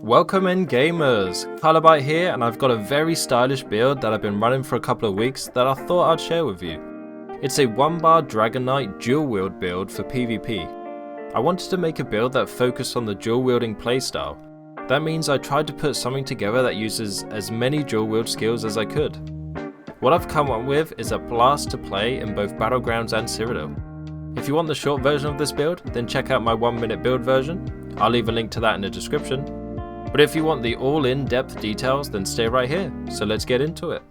Welcome in gamers, Colorbyte here, and I've got a very stylish build that I've been running for a couple of weeks that I thought I'd share with you. It's a Wield Dragonknight dual wield build for PvP. I wanted to make a build that focused on the dual wielding playstyle. That means I tried to put something together that uses as many dual wield skills as I could. What I've come up with is a blast to play in both Battlegrounds and Cyrodiil. If you want the short version of this build, then check out my 1-minute build version. I'll leave a link to that in the description. But if you want the all-in-depth details, then stay right here. So let's get into it.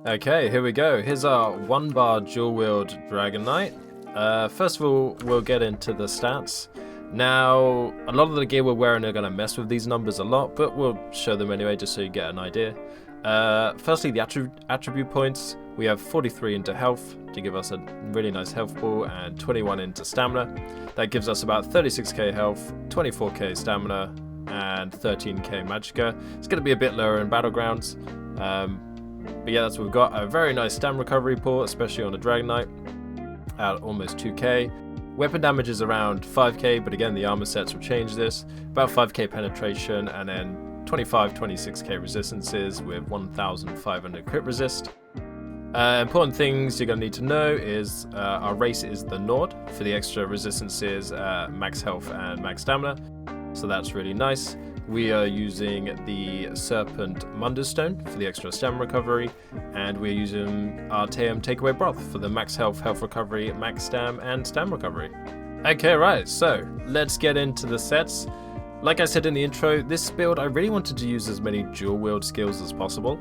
Okay, here we go. Here's our 1-bar dual wield Dragonknight. First of all, we'll get into the stats. Now, a lot of the gear we're wearing are going to mess with these numbers a lot, but we'll show them anyway just so you get an idea. Firstly, the attribute points. We have 43 into health to give us a really nice health pool and 21 into stamina. That gives us about 36k health, 24k stamina, and 13k magicka. It's going to be a bit lower in Battlegrounds. But yeah, that's what we've got. A very nice stam recovery pool, especially on the Dragonknight, at almost 2k. Weapon damage is around 5k, but again, the armor sets will change this. About 5k penetration, and then 26k resistances with 1500 crit resist. Important things you're going to need to know is our race is the Nord for the extra resistances, max health and max stamina. So that's really nice. We are using the Serpent Munderstone for the extra stamina recovery, and we're using our Teum Takeaway Broth for the max health, health recovery, max stam, and stam recovery. Okay, right, so let's get into the sets. Like I said in the intro, this build I really wanted to use as many dual wield skills as possible,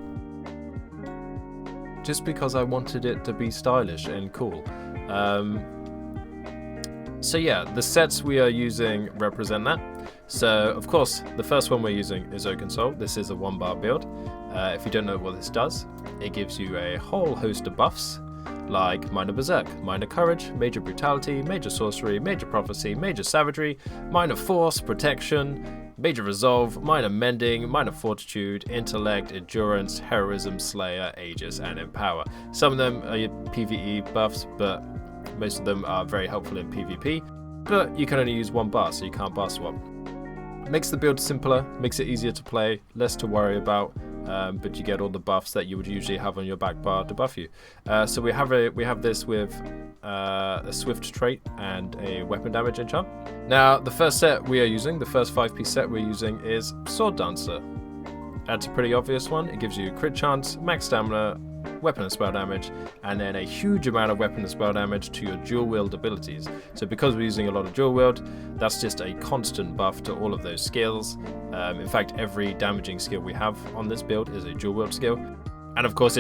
just because I wanted it to be stylish and cool. So yeah, the sets we are using represent that. So of course, the first one we're using is Oakensole. This is a 1-bar build. If you don't know what this does, it gives you a whole host of buffs, like Minor Berserk, Minor Courage, Major Brutality, Major Sorcery, Major Prophecy, Major Savagery, Minor Force, Protection, Major Resolve, Minor Mending, Minor Fortitude, Intellect, Endurance, Heroism, Slayer, Aegis, and Empower. Some of them are your PvE buffs, but most of them are very helpful in PvP. But you can only use 1 bar, so you can't bar swap. Makes the build simpler, makes it easier to play, less to worry about, but you get all the buffs that you would usually have on your back bar to buff you. So we have this with a swift trait and a weapon damage enchant. Now the first set we are using, the first 5-piece set we're using is Sword Dancer. That's a pretty obvious one. It gives you crit chance, max stamina, weapon and spell damage, and then a huge amount of weapon and spell damage to your dual wield abilities. So because we're using a lot of dual wield, that's just a constant buff to all of those skills. In fact, every damaging skill we have on this build is a dual wield skill. And of course,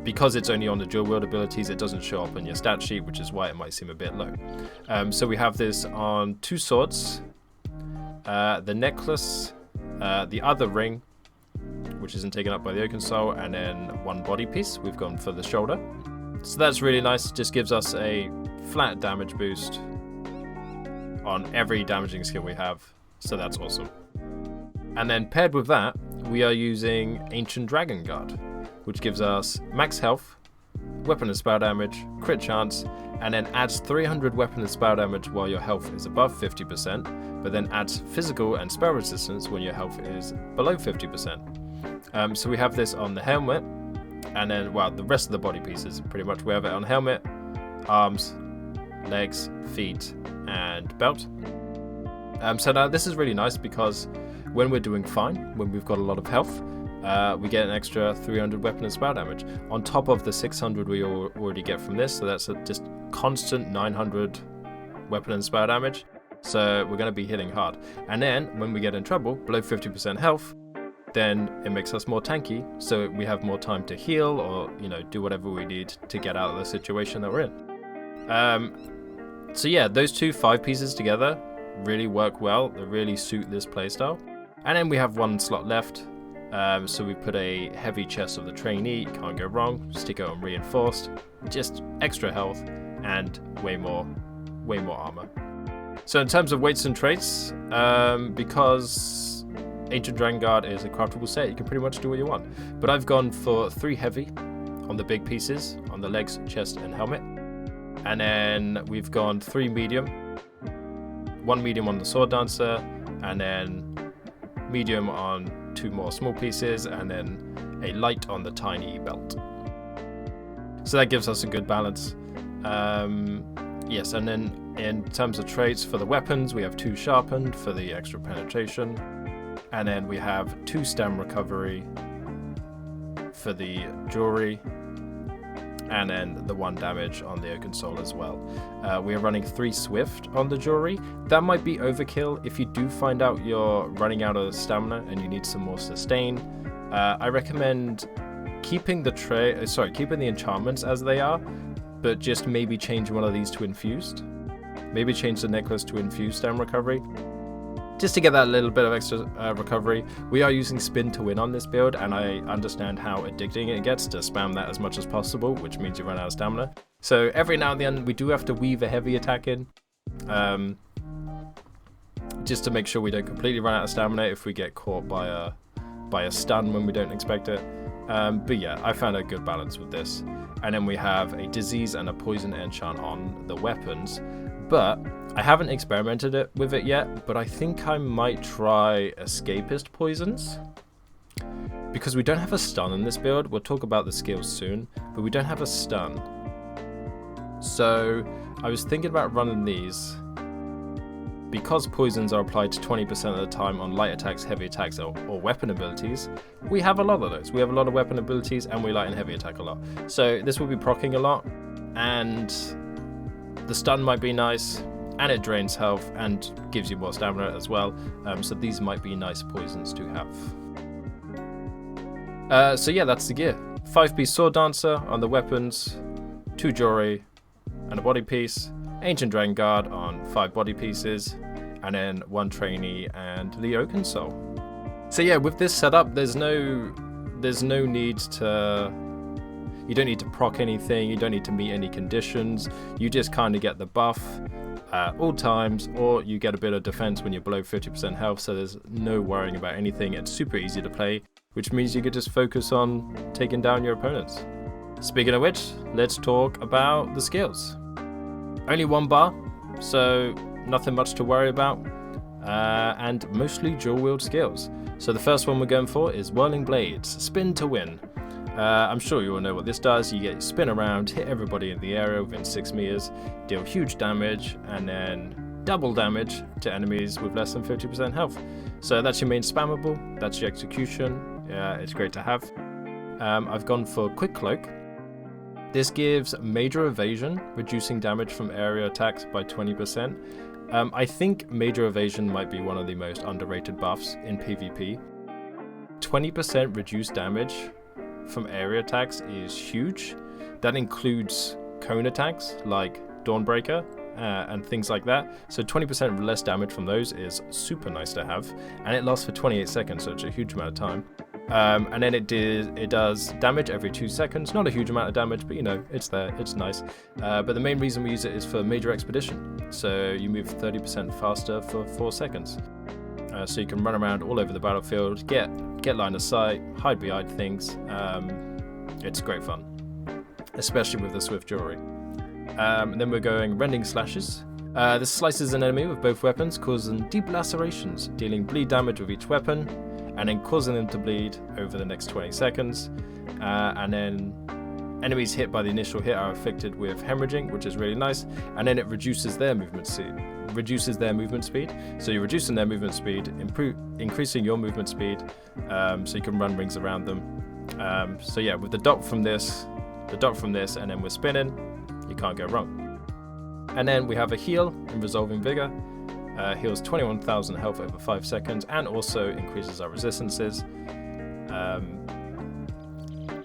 because it's only on the dual wield abilities, it doesn't show up on your stat sheet, which is why it might seem a bit low. So we have this on 2 swords, the necklace, the other ring, which isn't taken up by the Oakensole, and then 1 body piece. We've gone for the shoulder. So that's really nice. Just gives us a flat damage boost on every damaging skill we have. So that's awesome. And then paired with that, we are using Ancient Dragon Guard, which gives us max health, weapon and spell damage, crit chance, and then adds 300 weapon and spell damage while your health is above 50%, but then adds physical and spell resistance when your health is below 50%. So we have this on the helmet, and then, well, the rest of the body pieces, pretty much we have it on helmet, arms, legs, feet, and belt. So now this is really nice because when we're doing fine, when we've got a lot of health, we get an extra 300 weapon and spell damage on top of the 600 we already get from this. So that's just constant 900 weapon and spell damage. So we're going to be hitting hard. And then when we get in trouble, below 50% health, then it makes us more tanky, so we have more time to heal or, do whatever we need to get out of the situation that we're in. So yeah, those 2 5 pieces together really work well. They really suit this playstyle. And then we have 1 slot left. So we put a heavy chest of the trainee, can't go wrong. Stick it on reinforced, just extra health and way more armor. So in terms of weights and traits, because Ancient Dragon Guard is a craftable set, you can pretty much do what you want. But I've gone for 3 heavy, on the big pieces, on the legs, chest, and helmet. And then we've gone 3 medium, 1 medium on the sword dancer, and then medium on 2 more small pieces, and then a light on the tiny belt. So that gives us a good balance. Yes, and then in terms of traits for the weapons, we have 2 sharpened for the extra penetration, and then we have 2 stam recovery for the jewelry, and then the 1 damage on the Oaken Soul as well. We are running 3 swift on the jewelry. That might be overkill. If you do find out you're running out of stamina and you need some more sustain, I recommend keeping the keeping the enchantments as they are, but just maybe change one of these to infused. Maybe change the necklace to infused stam recovery, just to get that little bit of extra recovery. We are using spin to win on this build, and I understand how addicting it gets to spam that as much as possible, which means you run out of stamina. So every now and then we do have to weave a heavy attack in, just to make sure we don't completely run out of stamina if we get caught by a stun when we don't expect it. But yeah, I found a good balance with this. And then we have a disease and a poison enchant on the weapons, but I haven't experimented with it yet, but I think I might try escapist poisons, because we don't have a stun in this build. We'll talk about the skills soon, but we don't have a stun. So I was thinking about running these. Because poisons are applied to 20% of the time on light attacks, heavy attacks, or weapon abilities, we have a lot of those. We have a lot of weapon abilities, and we light and heavy attack a lot. So this will be proccing a lot, and the stun might be nice, and it drains health and gives you more stamina as well. So these might be nice poisons to have. So yeah, that's the gear. 5-piece sword dancer on the weapons, 2 jewelry, and a body piece. Ancient Dragon Guard on 5 body pieces, and then 1 trainee and the Oaken Soul. So yeah, with this setup, there's no need to. You don't need to proc anything. You don't need to meet any conditions. You just kind of get the buff at all times, or you get a bit of defense when you're below 50% health. So there's no worrying about anything. It's super easy to play, which means you could just focus on taking down your opponents. Speaking of which, let's talk about the skills. Only 1 bar, so nothing much to worry about, and mostly dual wield skills. So the first one we're going for is Whirling Blades, spin to win. I'm sure you all know what this does. You get spin around, hit everybody in the area within 6 meters, deal huge damage, and then double damage to enemies with less than 50% health. So that's your main spammable, that's your execution. It's great to have. I've gone for Quick Cloak. This gives major evasion, reducing damage from area attacks by 20%. I think major evasion might be one of the most underrated buffs in PvP. 20% reduced damage from area attacks is huge. That includes cone attacks like Dawnbreaker and things like that. So 20% less damage from those is super nice to have, and it lasts for 28 seconds, so it's a huge amount of time. And then it does damage every 2 seconds. Not a huge amount of damage, but you know, it's there, it's nice. But the main reason we use it is for major expedition. So you move 30% faster for 4 seconds. So you can run around all over the battlefield, get line of sight, hide behind things. It's great fun, especially with the swift jewelry. And then we're going Rending Slashes. This slices an enemy with both weapons, causing deep lacerations, dealing bleed damage with each weapon, and then causing them to bleed over the next 20 seconds. And then enemies hit by the initial hit are affected with hemorrhaging, which is really nice. And then it reduces their movement speed. So you're reducing their movement speed, increasing your movement speed, so you can run rings around them. So yeah, with the dot from this, and then we're spinning, you can't go wrong. And then we have a heal in Resolving Vigor. Heals 21,000 health over 5 seconds, and also increases our resistances.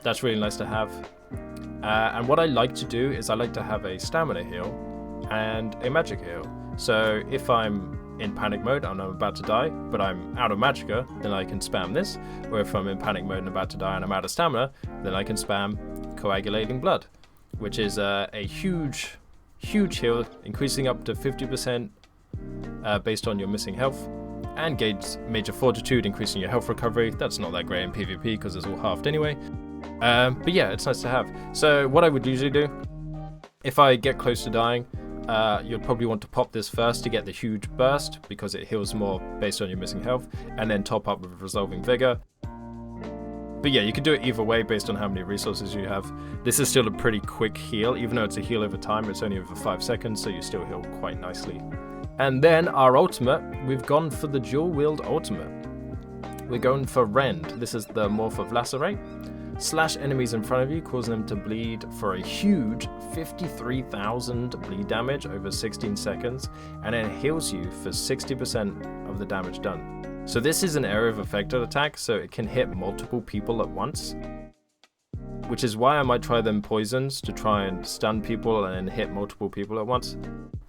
That's really nice to have. And what I like to do is I like to have a stamina heal and a magic heal. So if I'm in panic mode and I'm about to die, but I'm out of magicka, then I can spam this. Or if I'm in panic mode and about to die and I'm out of stamina, then I can spam Coagulating Blood, which is a huge heal, increasing up to 50% based on your missing health, and gains Major Fortitude, increasing your health recovery. That's not that great in PvP because it's all halved anyway. But yeah, it's nice to have. So what I would usually do, if I get close to dying, you'll probably want to pop this first to get the huge burst, because it heals more based on your missing health, and then top up with Resolving Vigor. But yeah, you can do it either way based on how many resources you have. This is still a pretty quick heal, even though it's a heal over time, it's only over 5 seconds, so you still heal quite nicely. And then our ultimate, we've gone for the dual wield ultimate. We're going for Rend. This is the Morph of Lacerate. Slash enemies in front of you, causing them to bleed for a huge 53,000 bleed damage over 16 seconds, and then heals you for 60% of the damage done. So this is an area of affected attack, so it can hit multiple people at once, which is why I might try them poisons to try and stun people and then hit multiple people at once.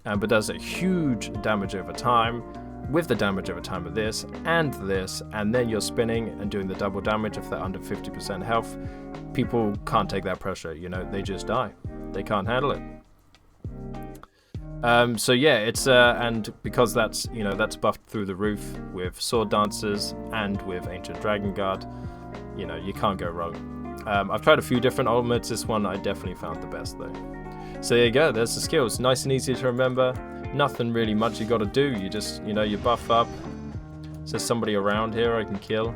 But does a huge damage over time, with the damage over time of this, and then you're spinning and doing the double damage if they're under 50% health. People can't take that pressure, you know, they just die. They can't handle it. So yeah, it's and because that's, you know, that's buffed through the roof with Sword Dancers and with Ancient Dragon Guard, you know, you can't go wrong. I've tried a few different ultimates. This one I definitely found the best though. So there you go, there's the skills, nice and easy to remember. Nothing really much you gotta do, you just, you know, you buff up. There's somebody around here I can kill.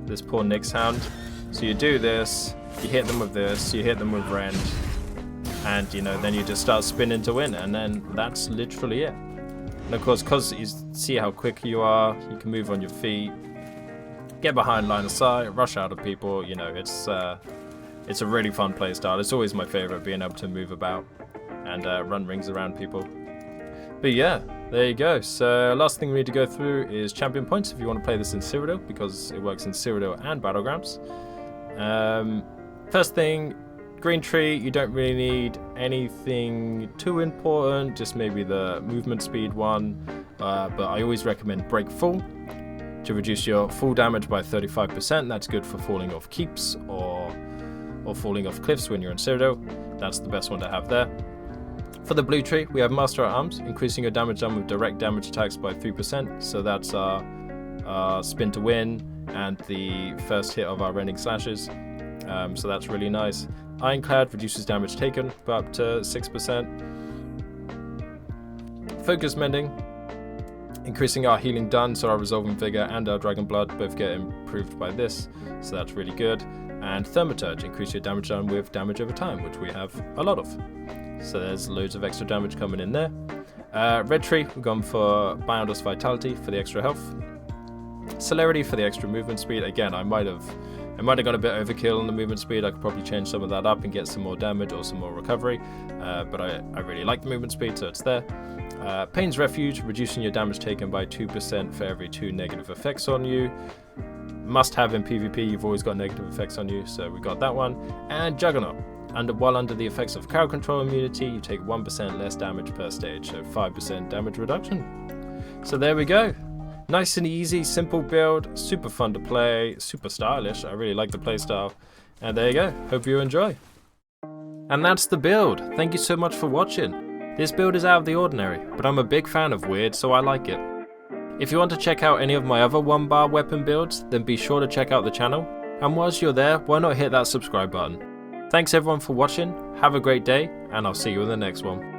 This poor Nyx Hound. So you do this, you hit them with this, you hit them with Rend, and you know, then you just start spinning to win, and then that's literally it. And of course, because you see how quick you are, you can move on your feet, get behind line of sight, rush out of people, you know, it's a really fun playstyle. It's always my favorite, being able to move about and run rings around people. But yeah, there you go. So last thing we need to go through is champion points if you want to play this in Cyrodiil, because it works in Cyrodiil and Battlegrounds. First thing, green tree, you don't really need anything too important, just maybe the movement speed one, but I always recommend break full to reduce your full damage by 35%. That's good for falling off keeps or falling off cliffs when you're in Cyrodiil. That's the best one to have there. For the blue tree, we have Master at Arms, increasing your damage done with direct damage attacks by 3%. So that's our spin to win and the first hit of our rending slashes. So that's really nice. Ironclad reduces damage taken by up to 6%. Focus Mending, increasing our healing done, so our Resolving Vigor and our Dragon Blood both get improved by this. So that's really good. And Thaumaturge, increase your damage done with damage over time, which we have a lot of. So there's loads of extra damage coming in there. Red tree, we've gone for Biodos Vitality for the extra health. Celerity for the extra movement speed. Again, I might have got a bit overkill on the movement speed. I could probably change some of that up and get some more damage or some more recovery. But I really like the movement speed, so it's there. Pain's Refuge, reducing your damage taken by 2% for every 2 negative effects on you. Must have in PvP, you've always got negative effects on you, so we got that one. And Juggernaut. While under the effects of crowd control immunity, you take 1% less damage per stage, so 5% damage reduction. So there we go. Nice and easy, simple build, super fun to play, super stylish. I really like the playstyle. And there you go. Hope you enjoy. And that's the build. Thank you so much for watching. This build is out of the ordinary, but I'm a big fan of weird, so I like it. If you want to check out any of my other 1-bar weapon builds, then be sure to check out the channel. And whilst you're there, why not hit that subscribe button? Thanks everyone for watching, have a great day, and I'll see you in the next one.